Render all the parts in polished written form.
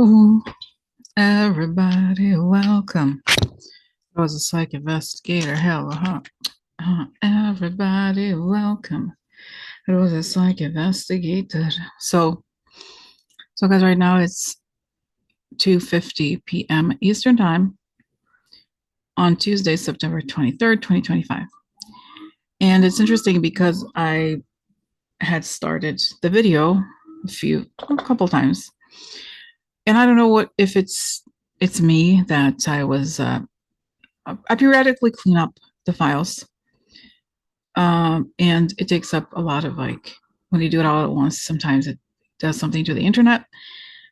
Hello, everybody. Welcome. I was a psych investigator. Hello, everybody. Welcome. It was a psych investigator. So guys, right now it's 2:50 p.m. Eastern Time on Tuesday, September 23rd, 2025. And it's interesting because I had started the video a couple times, and I don't know what if it's me that I periodically clean up the files. And it takes up a lot of when you do it all at once, sometimes it does something to the internet.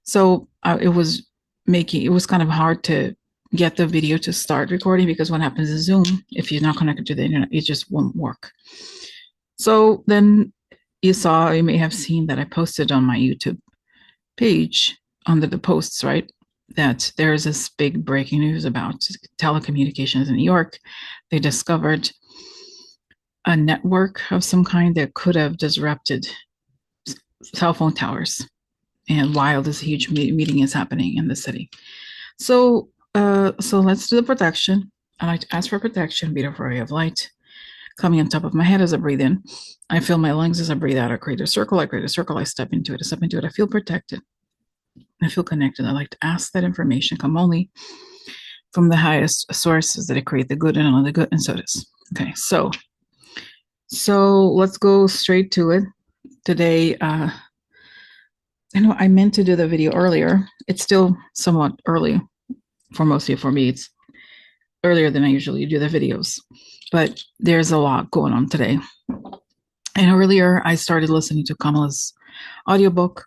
So it was kind of hard to get the video to start recording because what happens in Zoom, if you're not connected to the internet, it just won't work. So then you may have seen that I posted on my YouTube page under the posts, right? That there's this big breaking news about telecommunications in New York. They discovered a network of some kind that could have disrupted cell phone towers, and while this huge meeting is happening in the city. So let's do the protection. I like to ask for protection, beautiful ray of light coming on top of my head as I breathe in. I feel my lungs as I breathe out. I create a circle. I step into it. I feel protected. I feel connected. I like to ask that information come only from the highest sources that I create the good and only the good, and so it is. Okay, so let's go straight to it. Today, I meant to do the video earlier. It's still somewhat early for most of you. For me, it's earlier than I usually do the videos, but there's a lot going on today. And earlier, I started listening to Kamala's audiobook.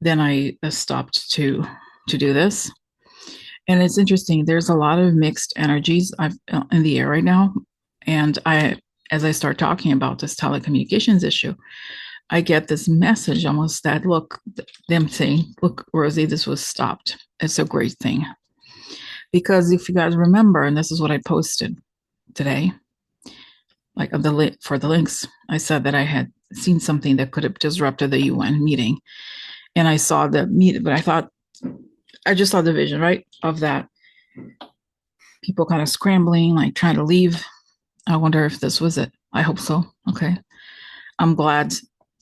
Then I stopped to do this. And it's interesting. There's a lot of mixed energies in the air right now. And as I start talking about this telecommunications issue, I get this message almost that, look, them saying, look, Rosie, this was stopped. It's a great thing. Because if you guys remember, and this is what I posted today, for the links, I said that I had seen something that could have disrupted the UN meeting. And I saw the meeting, but I just saw the vision, right, of that. People kind of scrambling, like trying to leave. I wonder if this was it. I hope so. Okay. I'm glad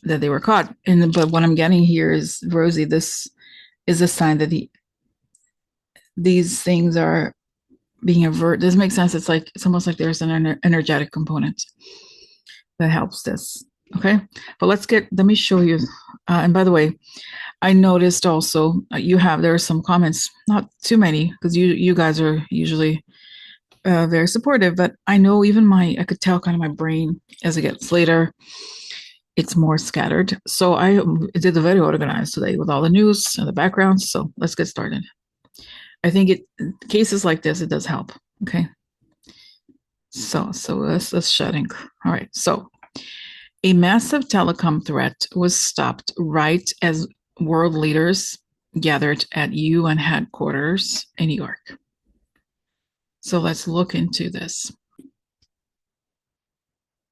that they were caught. But what I'm getting here is, Rosie, this is a sign that these things are being averted. This makes sense. It's almost like there's an energetic component that helps this. Okay. But let me show you. And by the way, I noticed also there are some comments, not too many, because you guys are usually very supportive, but I know I could tell kind of my brain as it gets later, it's more scattered. So I did the video organized today with all the news and the backgrounds. So let's get started. I think cases like this, it does help. Okay. So let's shut ink. All right. So a massive telecom threat was stopped right as world leaders gathered at UN headquarters in New York. So let's look into this.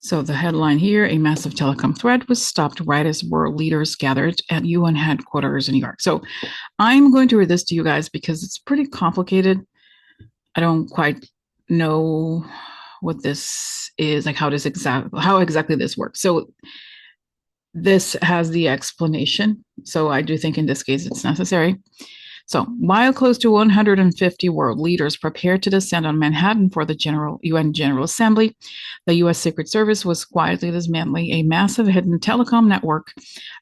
So the headline here, a massive telecom threat was stopped right as world leaders gathered at UN headquarters in New York. So I'm going to read this to you guys because it's pretty complicated. I don't quite know what this is, like how exactly this works. So this has the explanation. So I do think in this case it's necessary. So while close to 150 world leaders prepared to descend on Manhattan for the UN General Assembly, the U.S. Secret Service was quietly dismantling a massive hidden telecom network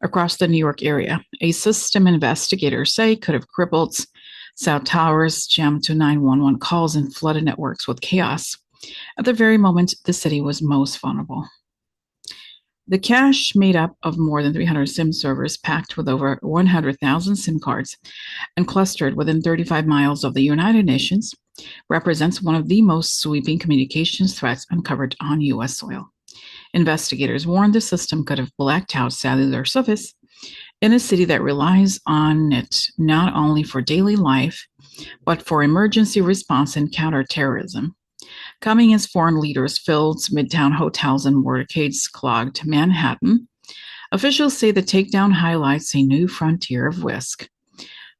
across the New York area. A system investigators say could have crippled cell towers, jammed to 911 calls, and flooded networks with chaos at the very moment the city was most vulnerable. The cache, made up of more than 300 SIM servers packed with over 100,000 SIM cards and clustered within 35 miles of the United Nations, represents one of the most sweeping communications threats uncovered on U.S. soil. Investigators warned the system could have blacked out cellular service in a city that relies on it not only for daily life, but for emergency response and counterterrorism. Coming as foreign leaders filled midtown hotels and motorcades clogged Manhattan, officials say the takedown highlights a new frontier of risk.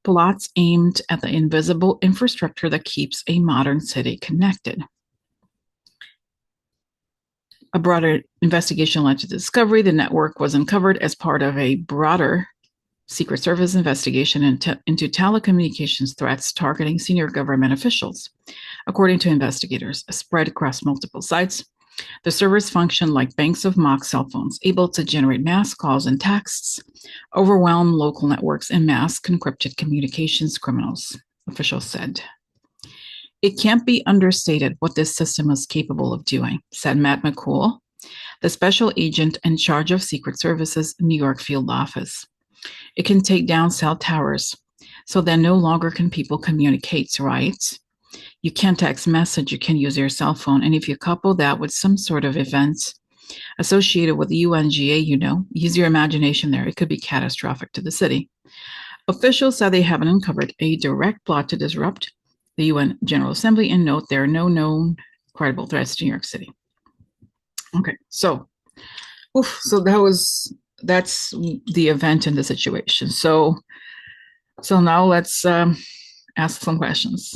plots aimed at the invisible infrastructure that keeps a modern city connected. A broader investigation led to the discovery. The network was uncovered as part of a broader Secret Service investigation into telecommunications threats targeting senior government officials. According to investigators, spread across multiple sites, the servers function like banks of mock cell phones, able to generate mass calls and texts, overwhelm local networks, and mask encrypted communications criminals, officials said. It can't be understated what this system is capable of doing, said Matt McCool, the special agent in charge of Secret Service's New York field office. It can take down cell towers, so then no longer can people communicate, right? You can't text message, you can use your cell phone. And if you couple that with some sort of event associated with the UNGA, use your imagination there. It could be catastrophic to the city. Officials said they haven't uncovered a direct plot to disrupt the UN General Assembly and note there are no known credible threats to New York City. Okay, so that's the event and the situation. So now let's ask some questions.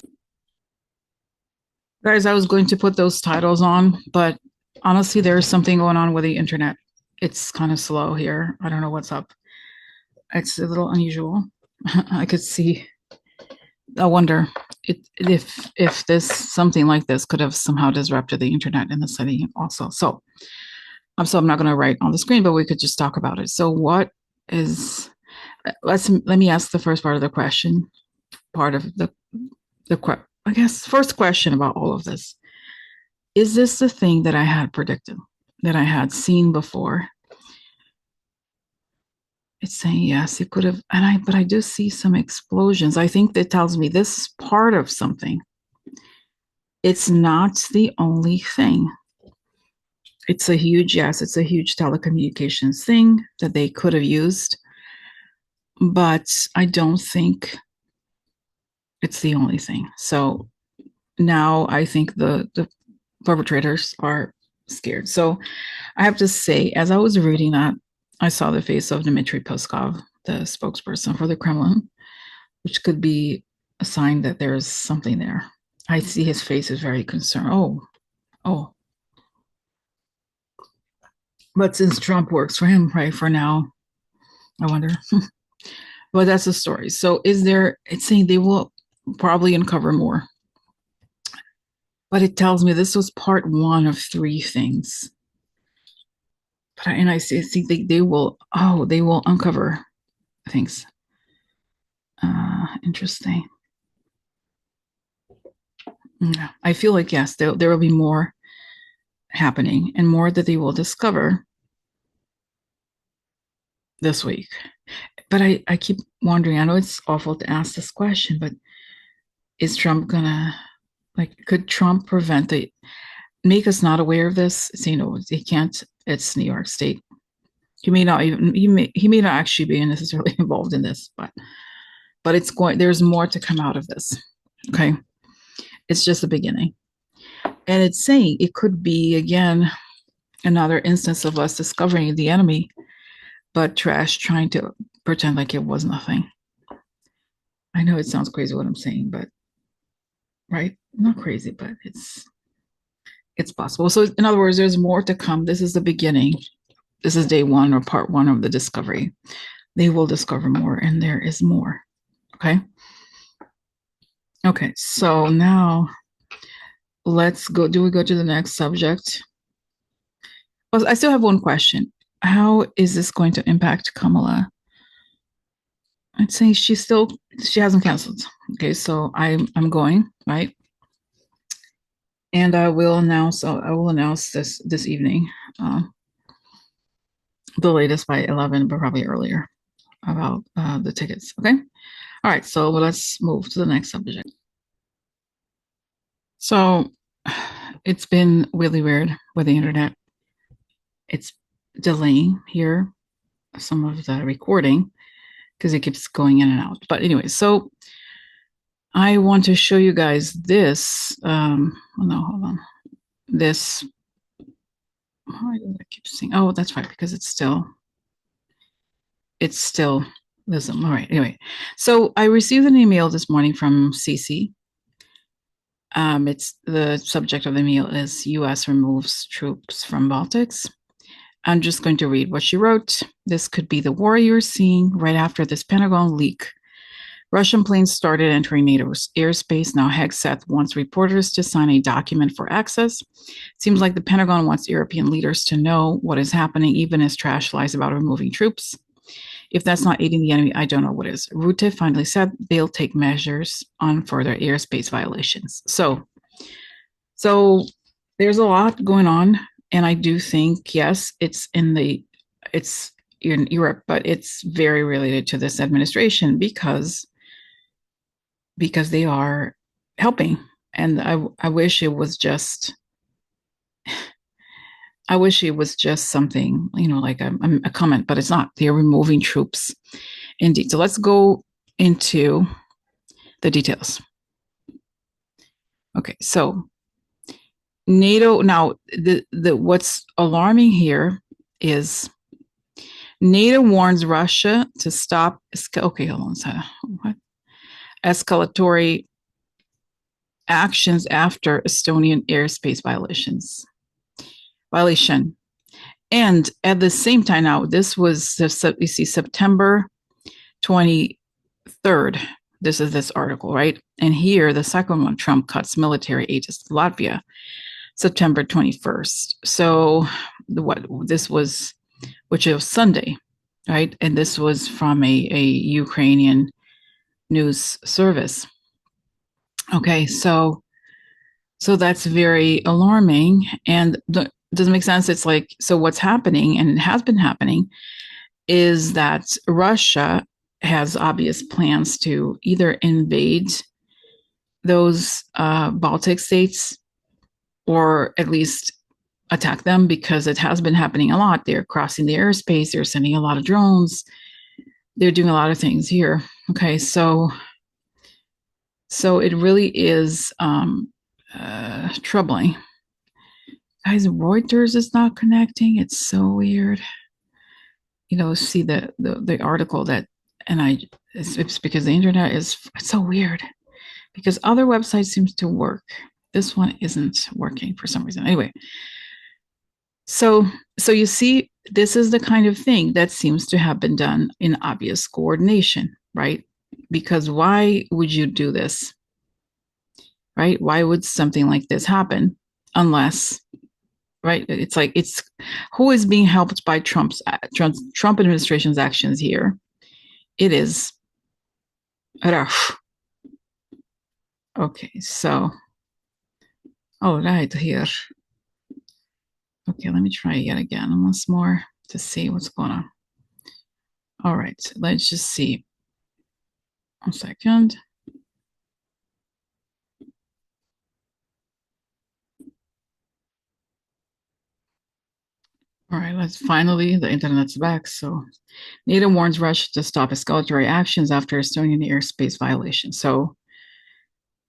Guys, I was going to put those titles on, but honestly, there's something going on with the internet. It's kind of slow here. I don't know what's up. It's a little unusual. I could see. I wonder if this something like this could have somehow disrupted the internet in the city also. So I'm not going to write on the screen, but we could just talk about it. So what is? Let me ask the first part of the question. Part of the I guess first question about all of this. Is this the thing that I had predicted, that I had seen before? It's saying yes, it could have, but I do see some explosions. I think that tells me this is part of something. It's not the only thing. It's a huge telecommunications thing that they could have used, but I don't think it's the only thing. So now I think the perpetrators are scared. So I have to say, as I was reading that, I saw the face of Dmitry Peskov, the spokesperson for the Kremlin, which could be a sign that there's something there. I see his face is very concerned. Oh. But since Trump works for him, right, for now, I wonder. But that's the story. So it's saying they will probably uncover more. But it tells me this was part one of three things. And I see they will uncover things. Interesting. Yeah, I feel like, yes, there will be more happening and more that they will discover this week. But I keep wondering, I know it's awful to ask this question, but is Trump gonna, could Trump make us not aware of this? Say, no, he can't. It's New York State. He may not actually be necessarily involved in this, but there's more to come out of this. Okay. It's just the beginning. And it's saying it could be, again, another instance of us discovering the enemy, but trash trying to pretend like it was nothing. I know it sounds crazy what I'm saying, but right? Not crazy, but it's possible. So in other words, there's more to come. This is the beginning. This is day one or part one of the discovery. They will discover more, and there is more. Okay. Okay. So now let's go. Do we go to the next subject? Well, I still have one question. How is this going to impact Kamala? I'd say she hasn't canceled. Okay, so I'm going, right? And I will announce this evening, the latest by 11, but probably earlier, about the tickets. Okay. All right. So let's move to the next subject. So it's been really weird with the internet. It's delaying here some of the recording because it keeps going in and out. But anyway, so I want to show you guys this. No, hold on. This. Why do I keep saying? Oh, that's right, because it's still Listen, all right. Anyway, so I received an email this morning from Cece. It's the subject of the email is U.S. removes troops from Baltics. I'm just going to read what she wrote. This could be the war you're seeing right after this Pentagon leak. Russian planes started entering NATO's airspace. Now Hegseth wants reporters to sign a document for access. Seems like the Pentagon wants European leaders to know what is happening, even as trash lies about removing troops. If that's not aiding the enemy, I don't know what is. Rutte finally said they'll take measures on further airspace violations. So there's a lot going on, and I do think yes, it's in Europe, but it's very related to this administration because they are helping, and I wish it was just something, like a comment, but it's not. They're removing troops indeed. So let's go into the details. Okay, so NATO now the what's alarming here is NATO warns Russia to stop. Okay, hold on a second. What? Escalatory actions after Estonian airspace violation. And at the same time, now this was you see September 23rd. This is this article, right? And here, the second one, Trump cuts military aid to Latvia, September 21st. So what this was, which was Sunday, right? And this was from a Ukrainian news service. Okay, so that's very alarming, and doesn't make sense. It's like, so what's happening, and it has been happening, is that Russia has obvious plans to either invade those Baltic states or at least attack them, because it has been happening a lot. They're crossing the airspace, they're sending a lot of drones, they're doing a lot of things here. Okay, so it really is troubling. Guys, Reuters is not connecting. It's so weird. See the article that, and it's because the internet is so weird, because other websites seems to work. This one isn't working for some reason. Anyway, so you see, this is the kind of thing that seems to have been done in obvious coordination, right? Because why would you do this? Right? Why would something like this happen unless, right? It's like, it's who is being helped by Trump administration's actions here? It is rough. Okay, so all right, here. Okay, let me try yet again once more to see what's going on. All right, let's just see. 1 second. All right, let's finally, the internet's back. So NATO warns Russia to stop escalatory actions after Estonian airspace violation. So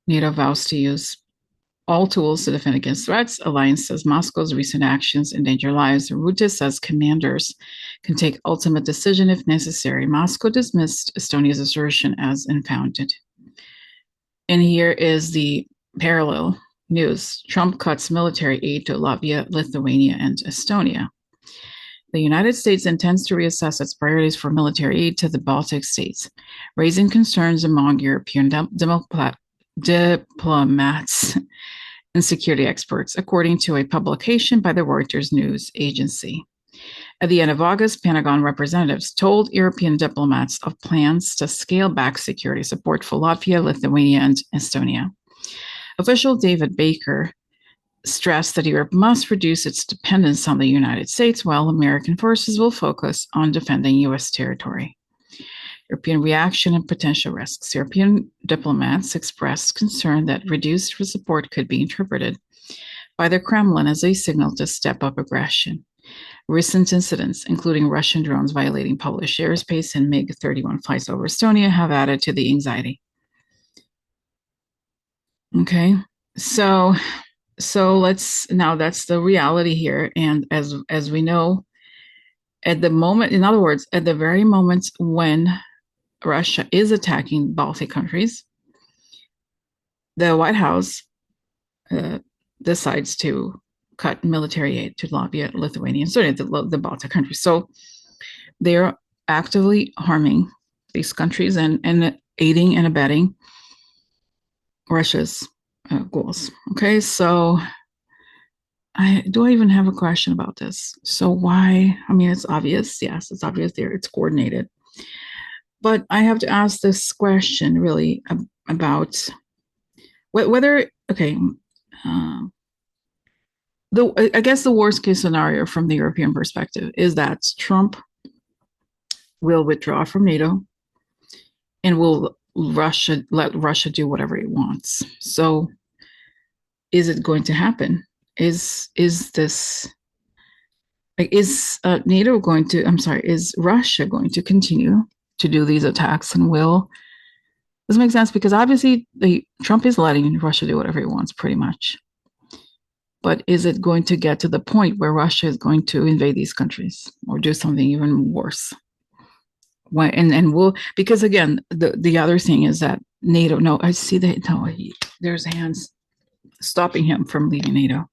NATO vows to use all tools to defend against threats. Alliance says Moscow's recent actions endanger lives. Rutte says commanders can take ultimate decision if necessary. Moscow dismissed Estonia's assertion as unfounded. And here is the parallel news. Trump cuts military aid to Latvia, Lithuania, and Estonia. The United States intends to reassess its priorities for military aid to the Baltic states, raising concerns among European diplomats and security experts, according to a publication by the Reuters news agency. At the end of August, Pentagon representatives told European diplomats of plans to scale back security support for Latvia, Lithuania, and Estonia. Official David Baker stressed that Europe must reduce its dependence on the United States, while American forces will focus on defending U.S. territory. European reaction and potential risks. European diplomats expressed concern that reduced support could be interpreted by the Kremlin as a signal to step up aggression. Recent incidents, including Russian drones violating Polish airspace and MiG-31 flights over Estonia, have added to the anxiety. Okay, so now that's the reality here. And as we know, at the moment, in other words, at the very moment when Russia is attacking Baltic countries, the White House uh, decides to cut military aid to Latvia, Lithuania, and certainly the Baltic countries. So they're actively harming these countries and aiding and abetting Russia's goals. Okay, so I even have a question about this. So why? I mean, it's obvious. Yes, it's obvious there. It's coordinated. But I have to ask this question really about whether, okay, I guess the worst case scenario from the European perspective is that Trump will withdraw from NATO and will let Russia do whatever it wants. So is it going to happen? Is this is NATO going to, I'm sorry, is Russia going to continue to do these attacks, and will this make sense? Because obviously Trump is letting Russia do whatever he wants pretty much. But is it going to get to the point where Russia is going to invade these countries or do something even worse? And we'll, because again, the other thing is that NATO, no, I see that, no, there's hands stopping him from leaving NATO.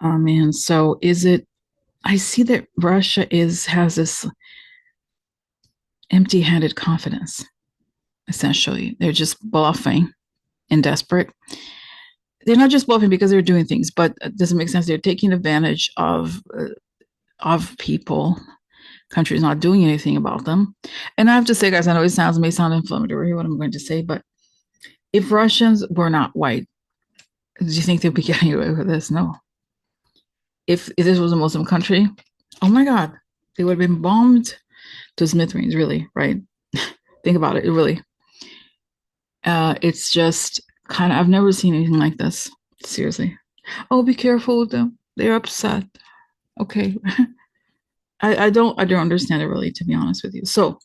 And so is it, I see that Russia has this empty-handed confidence, essentially. They're just bluffing and desperate. They're not just bluffing because they're doing things, but it doesn't make sense. They're taking advantage of people, countries not doing anything about them. And I have to say, guys, I know it may sound inflammatory what I'm going to say, but if Russians were not white, do you think they'd be getting away with this? No. If this was a Muslim country, oh my God, they would have been bombed to smithereens, really, right? Think about it, really. It's just kind of, I've never seen anything like this. Seriously. Oh, be careful with them. They're upset. Okay. I don't understand it really, to be honest with you. So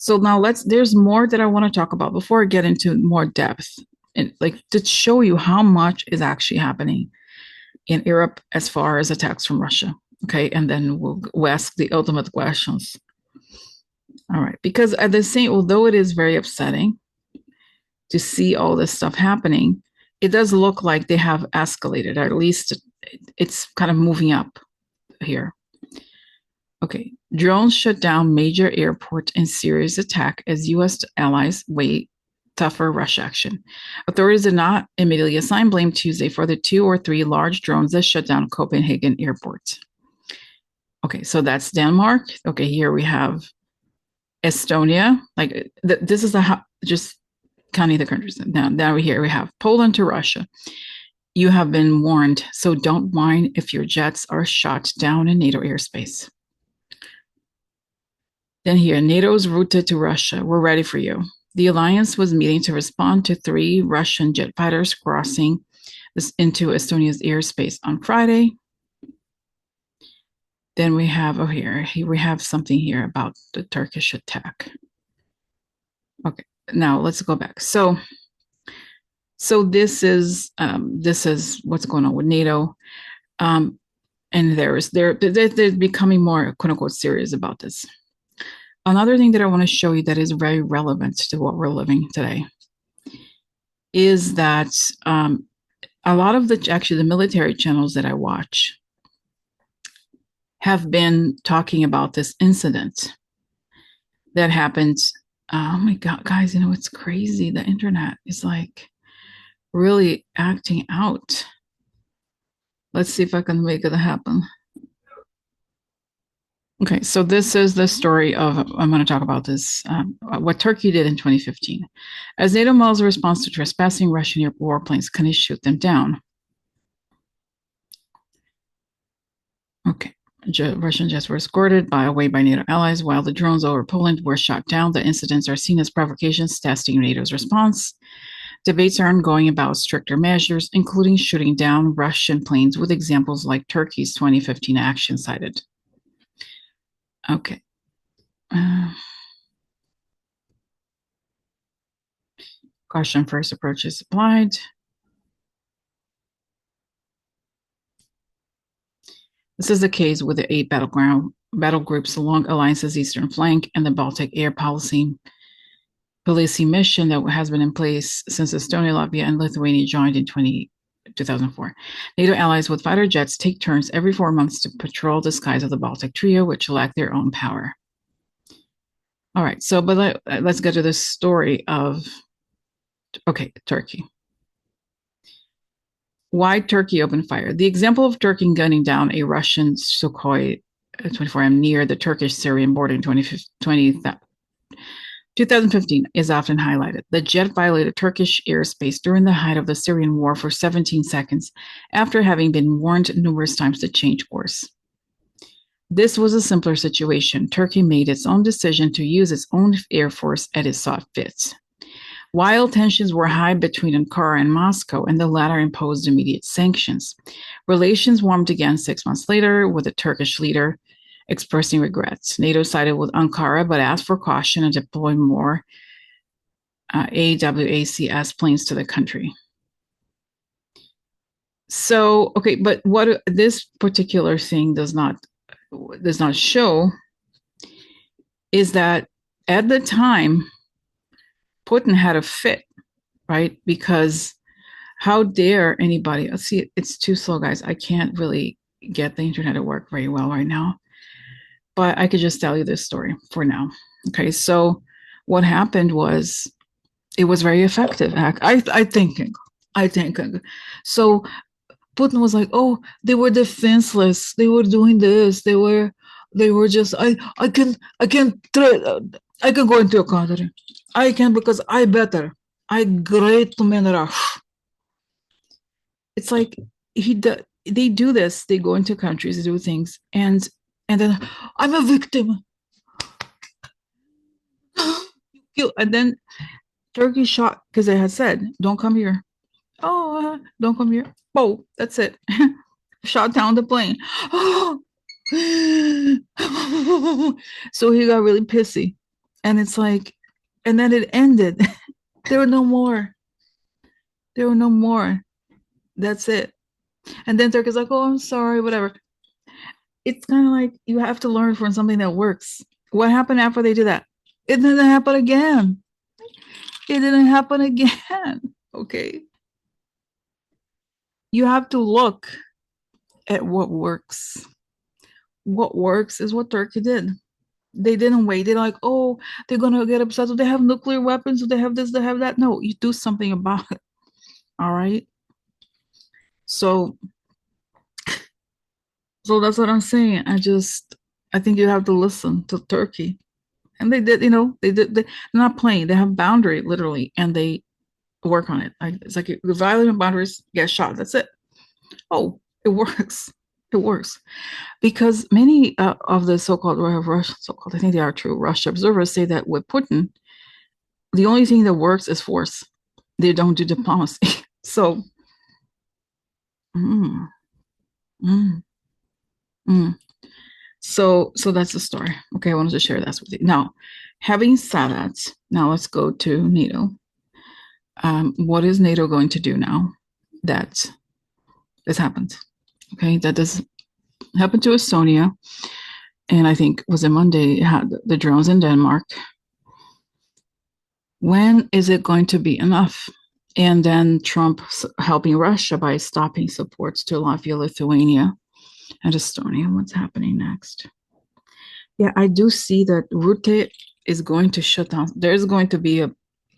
now there's more that I want to talk about before I get into more depth and like to show you how much is actually happening in Europe as far as attacks from Russia. Okay. And then we'll ask the ultimate questions. All right. Because at the same, although it is very upsetting to see all this stuff happening, it does look like they have escalated, or at least it's kind of moving up here. Okay, drones shut down major airport in Syria's attack as U.S. allies weigh tougher Russia action. Authorities did not immediately assign blame Tuesday for the 2 or 3 large drones that shut down Copenhagen airport. Okay, so that's Denmark. Okay, here we have Estonia. Like this is just counting the countries. Now here we have Poland to Russia. You have been warned, so don't whine if your jets are shot down in NATO airspace. Then here, NATO's routed to Russia. We're ready for you. The alliance was meeting to respond to 3 Russian jet fighters crossing into Estonia's airspace on Friday. Then we have, here we have something here about the Turkish attack. Okay, now let's go back. So this is what's going on with NATO. And they're becoming more quote unquote serious about this. Another thing that I want to show you that is very relevant to what we're living today is that a lot of the military channels that I watch have been talking about this incident that happened. Oh my God, guys, it's crazy. The internet is like really acting out. Let's see if I can make it happen. Okay, so this is the story of, I'm going to talk about this, what Turkey did in 2015. As NATO models a response to trespassing Russian warplanes, can you shoot them down? Okay, Russian jets were escorted away by NATO allies while the drones over Poland were shot down. The incidents are seen as provocations testing NATO's response. Debates are ongoing about stricter measures, including shooting down Russian planes, with examples like Turkey's 2015 action cited. Okay. Caution first approach is applied. This is the case with the 8 battleground battle groups along Alliance's eastern flank and the Baltic air policy mission that has been in place since Estonia, Latvia, and Lithuania joined in 2004. NATO allies with fighter jets take turns every 4 months to patrol the skies of the Baltic Trio, which lack their own power. All right, so let's get to the story of, okay, Turkey. Why Turkey opened fire? The example of Turkey gunning down a Russian Sukhoi 24M near the Turkish-Syrian border in 2015 is often highlighted. The jet violated Turkish airspace during the height of the Syrian war for 17 seconds after having been warned numerous times to change course. This was a simpler situation. Turkey made its own decision to use its own air force as it saw fit. While tensions were high between Ankara and Moscow, and the latter imposed immediate sanctions, relations warmed again 6 months later, with the Turkish leader expressing regrets. NATO sided with Ankara, but asked for caution and deployed more AWACS planes to the country. So, okay, but what this particular thing does not show is that at the time, Putin had a fit, right? Because how dare anybody, let's see, it's too slow, guys. I can't really get the internet to work very well right now, but I could just tell you this story for now. Okay, so what happened was it was very effective. I think. So Putin was like, oh, they were defenseless. They were doing this. They were just, I can go into your country. I can because I better. I great to manage. It's like they do this. They go into countries, they do things, and then I'm a victim. And then Turkey shot because they had said, "Don't come here." Oh, don't come here. Oh, that's it. Shot down the plane. Oh. So he got really pissy, and it's like, and then it ended. There were no more. That's it. And then Turkey's like, oh, I'm sorry, whatever. It's kind of like you have to learn from something that works. What happened after they did that? It didn't happen again. Okay. You have to look at what works. What works is what Turkey did. They didn't wait. They're like, oh, they're going to get upset. Do they have nuclear weapons? Do they have this? Do they have that? No, you do something about it. All right. So that's what I'm saying. I think you have to listen to Turkey. And they did, they're not playing. They have boundary, literally, and they work on it. It's like the violent boundaries get shot. That's it. Oh, it works. It works. Because many of the so-called Russian, I think they are true Russia observers say that with Putin, the only thing that works is force. They don't do diplomacy. So, mm, mm, mm. So that's the story. Okay, I wanted to share that with you. Now, having said that, now let's go to NATO. What is NATO going to do now that this happened? Okay, that does happen to Estonia, and I think was it Monday had the drones in Denmark. When is it going to be enough? And then Trump helping Russia by stopping supports to Latvia, Lithuania, and Estonia. What's happening next? Yeah, I do see that Rutte is going to shut down. There's going to be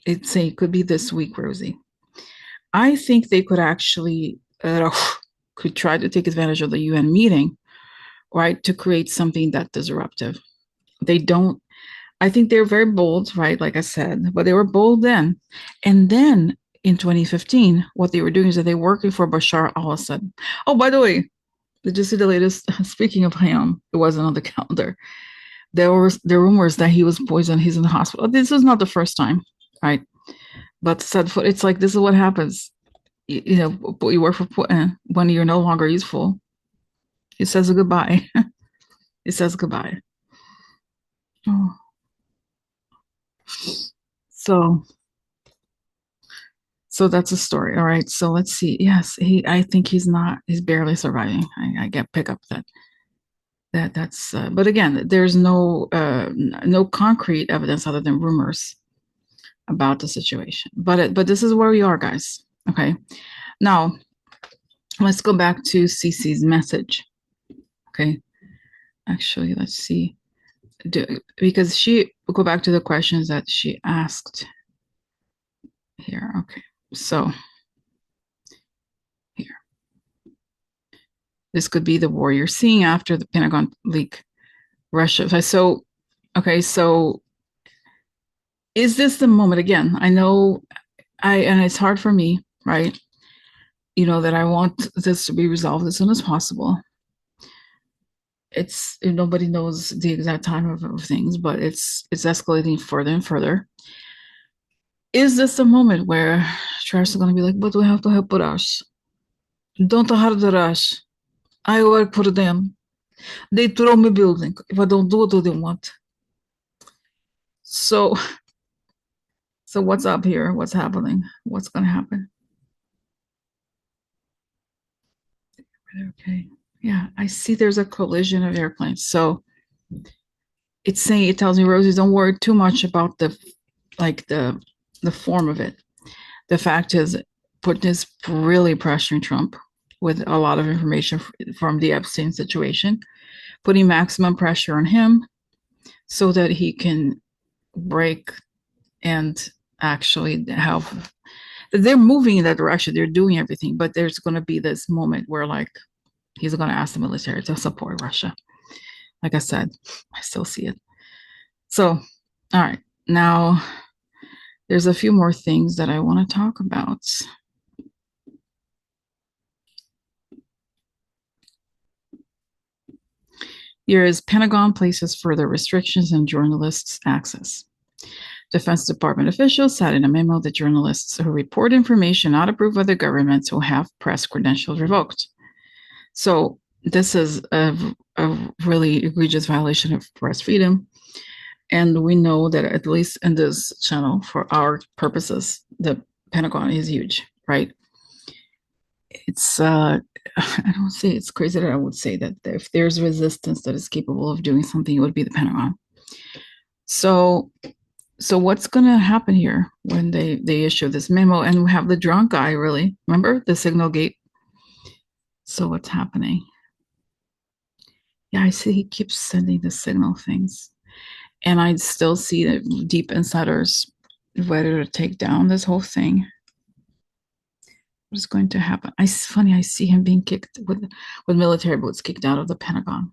it could be this week, Rosie. I think they could actually could try to take advantage of the UN meeting, right, to create something that disruptive. They don't. I think they're very bold, right? Like I said, but they were bold then. And then in 2015, what they were doing is that they were working for Bashar al-Assad. Oh, by the way, did you see the latest? Speaking of him, it wasn't on the calendar. There were rumors that he was poisoned. He's in the hospital. This is not the first time, right? But it's like this is what happens. You work for Putin when you're no longer useful. He says goodbye. He says goodbye. Oh. So that's a story. All right. So let's see. Yes, I think he's barely surviving. I get pick up that. That's but again, there's no concrete evidence other than rumors about the situation. But this is where we are, guys. Okay. Now let's go back to Cece's message. Okay. Actually, let's see. Because she will go back to the questions that she asked here. Okay. So here. This could be the war you're seeing after the Pentagon leak Russia. So okay, so is this the moment again? I know and it's hard for me, right? You know, that I want this to be resolved as soon as possible. It's nobody knows the exact time of things, but it's escalating further and further. Is this a moment where Trash is going to be like, but we have to help us? Don't hurt us. I work for them. They throw me building if I don't do what they want. So, so what's up here? What's happening? What's going to happen? Okay. Yeah, I see there's a collision of airplanes. So it's saying, it tells me, Rosie, don't worry too much about the form of it. The fact is, Putin is really pressuring Trump with a lot of information from the Epstein situation, putting maximum pressure on him so that he can break and actually help. They're moving in that direction. They're doing everything, but there's going to be this moment where, like, he's going to ask the military to support Russia. Like I said, I still see it. So, all right. Now, there's a few more things that I want to talk about. Here is Pentagon places further restrictions on journalists' access. Defense Department officials said in a memo that journalists who report information not approved by the government will have press credentials revoked. So this is a really egregious violation of press freedom. And we know that, at least in this channel, for our purposes, the Pentagon is huge, right? It's I don't say it's crazy that I would say that if there's resistance that is capable of doing something, it would be the Pentagon. So what's going to happen here when they issue this memo and we have the drunk guy, really? Remember the signal gate? So what's happening? Yeah, I see he keeps sending the signal things. And I still see the deep insiders ready to take down this whole thing. What is going to happen? Funny, I see him being kicked with military boots, kicked out of the Pentagon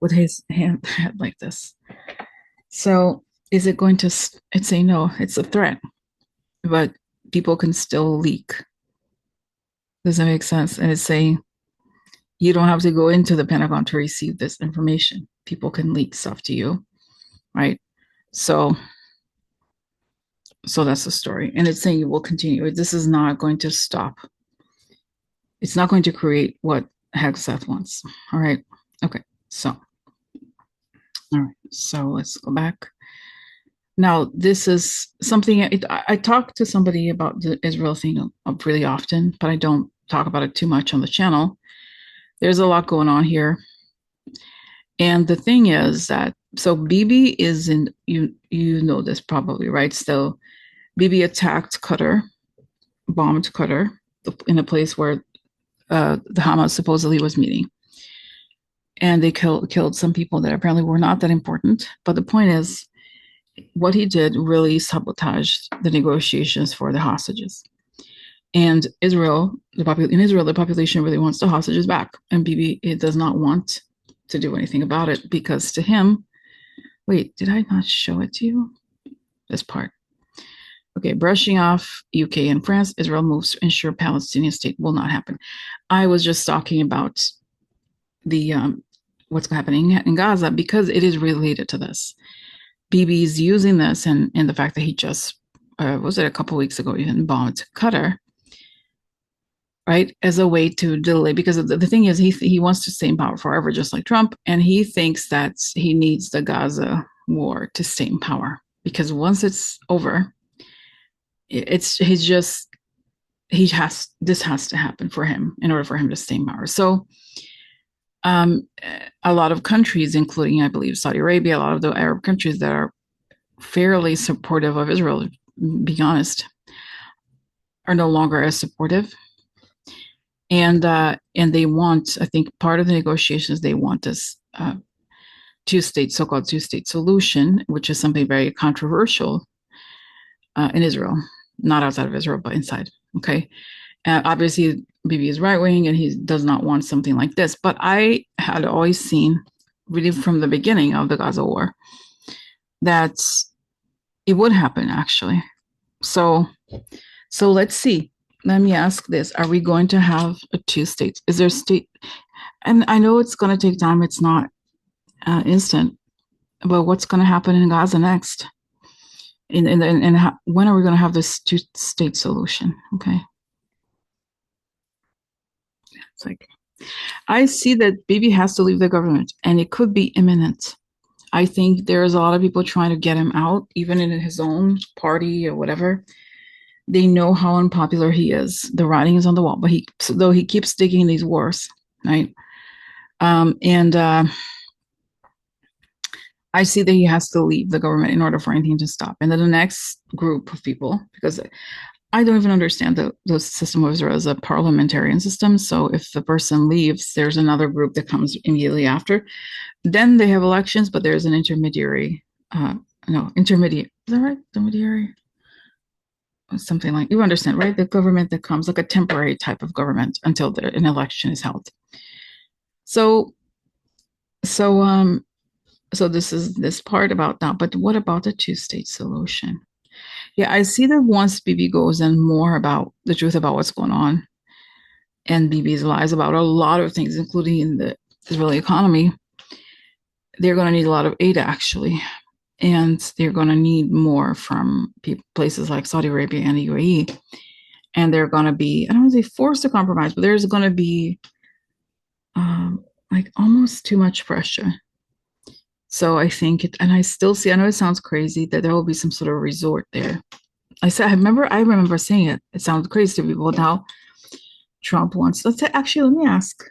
with his head like this. So is it going to, it's a no, it's a threat, but people can still leak. Does that make sense? And it's saying you don't have to go into the Pentagon to receive this information. People can leak stuff to you, right? So that's the story. And it's saying it will continue. This is not going to stop. It's not going to create what Hegseth wants. All right. Okay. So, all right. So let's go back. Now, this is something I talk to somebody about the Israel thing really often, but I don't talk about it too much on the channel. There's a lot going on here. And the thing is that, so Bibi is in, you know this probably, right? So Bibi attacked Qatar, bombed Qatar in a place where the Hamas supposedly was meeting. And they killed some people that apparently were not that important. But the point is, what he did really sabotaged the negotiations for the hostages. And in Israel, the population really wants the hostages back. And Bibi, it does not want to do anything about it because to him, wait, did I not show it to you? This part. Okay, brushing off UK and France, Israel moves to ensure Palestinian state will not happen. I was just talking about the what's happening in Gaza because it is related to this. Bibi is using this and the fact that he just was it a couple weeks ago even bombed Qatar, right, as a way to delay, because the thing is he wants to stay in power forever, just like Trump, and he thinks that he needs the Gaza war to stay in power because once it's over, this has to happen for him in order for him to stay in power. So Um, a lot of countries, including, I believe, Saudi Arabia, a lot of the Arab countries that are fairly supportive of Israel, to be honest, are no longer as supportive. And they want, I think, part of the negotiations they want this two-state, so-called two-state solution, which is something very controversial in Israel, not outside of Israel, but inside. Okay, obviously, Bibi is right wing, and he does not want something like this. But I had always seen, really from the beginning of the Gaza war, that it would happen actually. So, so let's see. Let me ask this: are we going to have a two states? Is there state? And I know it's going to take time. It's not instant. But what's going to happen in Gaza next? And when are we going to have this two-state solution? Okay, it's like I see that Bibi has to leave the government, and it could be imminent. I think there's a lot of people trying to get him out, even in his own party or whatever. They know how unpopular he is. The writing is on the wall, but though he keeps digging these wars, right? And I see that he has to leave the government in order for anything to stop. And then the next group of people, because I don't even understand the system of Israel as a parliamentarian system. So if the person leaves, there's another group that comes immediately after. Then they have elections, but there's an intermediary. No, intermediate. Is that right? Intermediary? Something like, you understand, right? The government that comes, like a temporary type of government until an election is held. So, so, um, so this is this part about that. But what about the two-state solution? Yeah, I see that once Bibi goes in more about the truth about what's going on and Bibi's lies about a lot of things, including in the Israeli economy, they're going to need a lot of aid actually. And they're going to need more from places like Saudi Arabia and the UAE. And they're going to be, I don't want to say forced to compromise, but there's going to be like almost too much pressure. So I think it, and I still see, I know it sounds crazy that there will be some sort of resort there. I remember saying it. It sounds crazy to people now. Trump wants, let's say, actually, let me ask.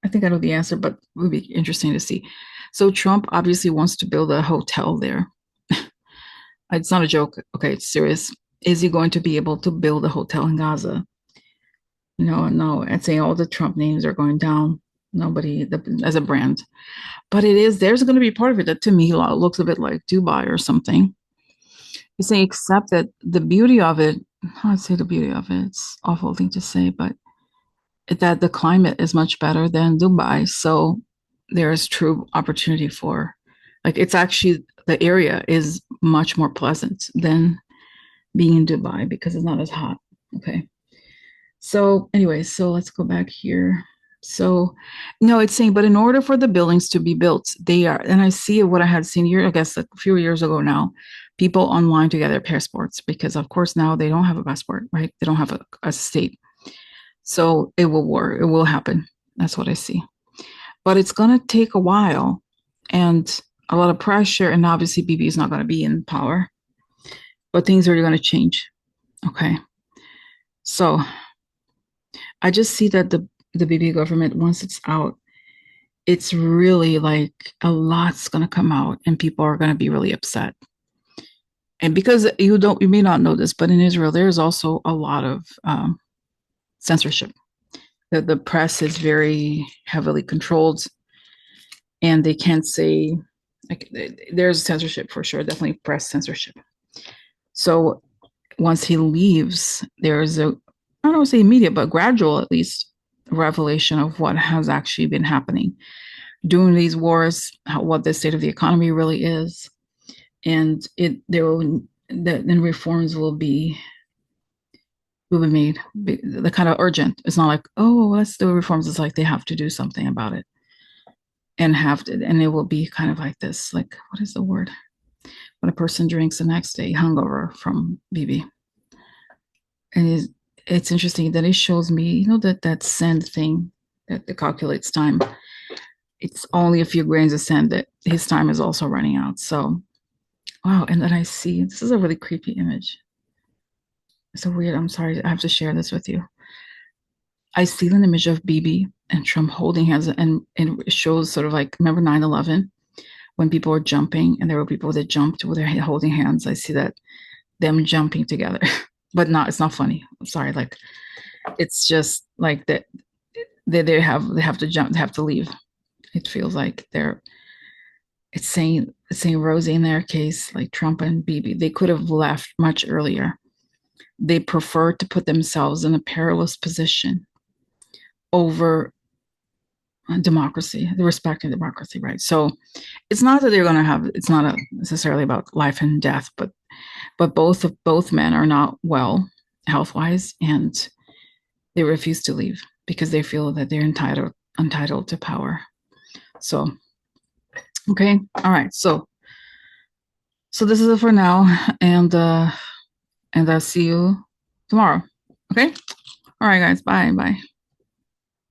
I think I know the answer, but it would be interesting to see. So Trump obviously wants to build a hotel there. It's not a joke. Okay, it's serious. Is he going to be able to build a hotel in Gaza? No. I'd say all the Trump names are going down. Nobody as a brand. But there's going to be part of it that to me looks a bit like Dubai or something. You're saying, except that the beauty of it, I'd say the beauty of it, it's an awful thing to say, but that the climate is much better than Dubai. So there is true opportunity for, like, it's actually, the area is much more pleasant than being in Dubai because it's not as hot. Okay. So anyway, so let's go back here. So no, it's saying, but in order for the buildings to be built, they are, and I see what I had seen here, I guess a few years ago now, people online to get their passports because of course now they don't have a passport, right? They don't have a state. So it will work. It will happen. That's what I see. But it's going to take a while and a lot of pressure. And obviously, Bibi is not going to be in power, but things are going to change. Okay. So I just see that the Bibi government, once it's out, it's really like a lot's going to come out and people are going to be really upset. And because you may not know this, but in Israel, there's also a lot of censorship. The press is very heavily controlled and they can't say, like, there's censorship for sure, definitely press censorship. So once he leaves, there's I don't want to say immediate, but gradual at least revelation of what has actually been happening during these wars, what the state of the economy really is, and then reforms will be made. The kind of urgent. It's not like, oh, let's do reforms. It's like they have to do something about it, and and it will be kind of like this. Like, what is the word? When a person drinks the next day, hungover from Bibi. And it's interesting that it shows me, that sand thing that calculates time. It's only a few grains of sand that his time is also running out. So, wow. And then I see, this is a really creepy image. It's so weird. I'm sorry. I have to share this with you. I see an image of Bibi and Trump holding hands, and it shows sort of like, remember 9/11 when people were jumping and there were people that jumped with their holding hands. I see that them jumping together, but not, it's not funny. I'm sorry. Like, it's just like that they have to jump, they have to leave. It feels like it's saying Rosie in their case, like Trump and Bibi, they could have left much earlier. They prefer to put themselves in a perilous position over democracy, the respect of democracy, right? So it's not that they're going to have. It's not necessarily about life and death, but both men are not well health wise, and they refuse to leave because they feel that they're entitled to power. So okay, all right. So this is it for now, and I'll see you tomorrow. Okay. All right, guys. Bye. Bye.